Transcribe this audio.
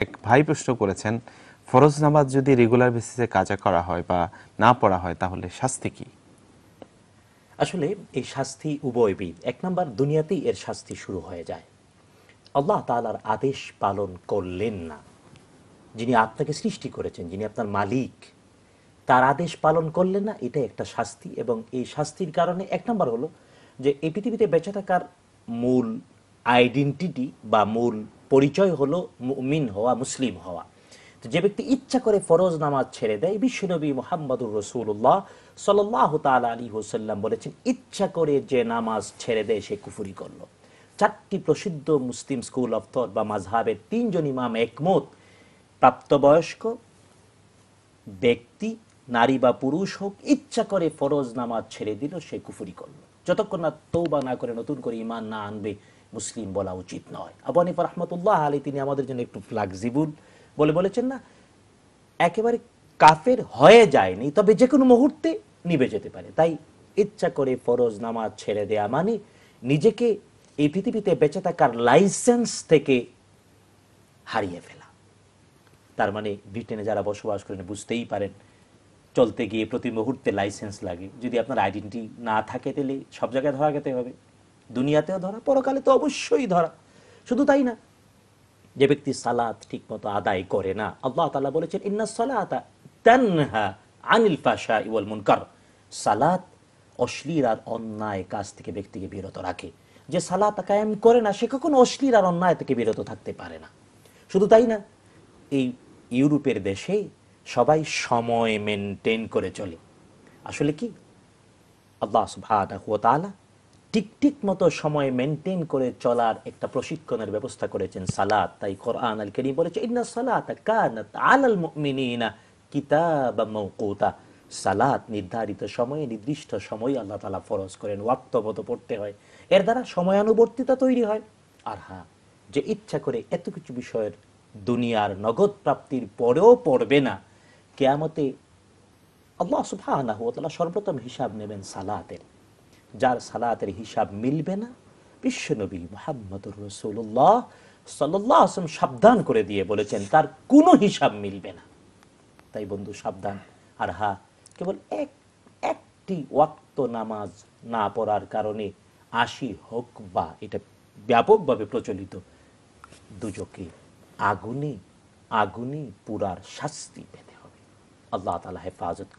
এক ভাই প্রশ্ন করেছেন, ফরজ নামাজ যদি রেগুলার বেসিসে কাজা করা হয় বা না পড়া হয় তাহলে শাস্তি কি? আসলে এই শাস্তি উভয়বিধ। এক নাম্বার, দুনিয়াতেই এর শাস্তি শুরু হয়ে যায়। আল্লাহ তাআলার আদেশ পালন করলেন না, যিনি আপনাকে সৃষ্টি করেছেন, যিনি আপনার মালিক, তার আদেশ পালন করলেন না, এটা একটা শাস্তি। এবং এই শাস্তির কারণে এক নাম্বার হলো যে এই পৃথিবীতে বেঁচে থাকার মূল আইডেন্টিটি বা মূল পরিচয় হলো মুমিন হওয়া, মুসলিম হওয়া। তো যে ব্যক্তি ইচ্ছা করে ফরজ নামাজ ছেড়ে দেয়, বিশ্বনবী মুহাম্মদুর রাসূলুল্লাহ সাল্লাল্লাহু তাআলা আলাইহি ওয়াসাল্লাম বলেছেন, ইচ্ছা করে যে নামাজ ছেড়ে দেয় সে কুফরি করলো। চারটি প্রসিদ্ধ মুসলিম স্কুল অফ থট বা মাযহাবের তিনজন ইমাম একমত, প্রাপ্তবয়স্ক ব্যক্তি, নারী বা পুরুষ হোক, ইচ্ছা করে ফরজ নামাজ ছেড়ে দিল সে কুফরি করলো, যতক্ষণ না তওবা না করে নতুন করে ঈমান না আনবে মুসলিম বলা উচিত নয়। আবু হানিফা রাহমাতুল্লাহ আলাইহি তিনি আমাদের জন্য একটু ফ্লেক্সিবল বলেছেন না, একেবারে কাফের হয়ে যায়নি, তবে যে কোনো মুহূর্তে নিভে যেতে পারে। তাই ইচ্ছা করে ফরজ নামাজ ছেড়ে দেয়া মানে নিজেকে এই পৃথিবীতে বেঁচে থাকার লাইসেন্স থেকে হারিয়ে ফেলা। তার মানে ব্রিটেনে যারা বসবাস করেন বুঝতেই পারেন, চলতে গিয়ে প্রতি মুহূর্তে লাইসেন্স লাগে। যদি আপনার আইডেন্টি না থাকে তাহলে সব জায়গায় ধরা খেতে হবে, দুনিয়াতেও ধরা, পরকালে তো অবশ্যই ধরা। শুধু তাই না, যে ব্যক্তি সালাত ঠিকমতো আদায় করে না, আল্লাহ তাআলা বলেছেন ইন্নাস সালাতা তানহা আনিল ফাহশাই ওয়াল মুনকার, সালাত অশ্লীল আর অন্যায় কাজ থেকে ব্যক্তিকে বিরত রাখে। যে সালাত কায়েম করে না সে কখনো অশ্লীল আর অন্যায় থেকে বিরত থাকতে পারে না। শুধু তাই না, এই ইউরোপের দেশে সবাই সময় মেনটেন করে চলে। আসলে কি, আল্লাহ সুবহানাহু ওয়া তাআলা ঠিক ঠিক মতো সময় মেনটেন করে চলার একটা প্রশিক্ষণের ব্যবস্থা করেছেন সালাত। তাই কোরআন আল কারীম বলেছে ইন্নাস সালাতা কানাত আলাল মুমিনিনা কিতাবাম মাওকুতা, সালাত নির্ধারিত সময়ে, নির্দিষ্ট সময়ে আল্লাহ তাআলা ফরজ করেন, ওয়াক্ত মতো পড়তে হয়। এর দ্বারা সময়ানুবর্তিতা তৈরি হয়। আর হ্যাঁ, যে ইচ্ছা করে এত কিছু বিষয়ের দুনিয়ার নগদ প্রাপ্তির পরেও পড়বে না, কিয়ামতে আল্লাহ সুবহানাহু ওয়া তাআলা সর্বপ্রথম হিসাব নেবেন সালাতের। যার সালাতের হিসাব মিলবে না, বিশ্বনবী মুহাম্মদুর রাসূলুল্লাহ সাল্লাল্লাহু আলাইহি ওয়াসাল্লাম সাবধান করে দিয়ে বলেছেন তার কোনো হিসাব মিলবে না। তাই বন্ধু সাবধান। আর হ্যাঁ, কেবল একটি ওয়াক্ত নামাজ না পড়ার কারণে ৮০ হোক বা, এটা ব্যাপকভাবে প্রচলিত, দুজকে আগুনে আগুনে পুরার শাস্তি পেতে হবে। আল্লাহ তাআলা হেফাজত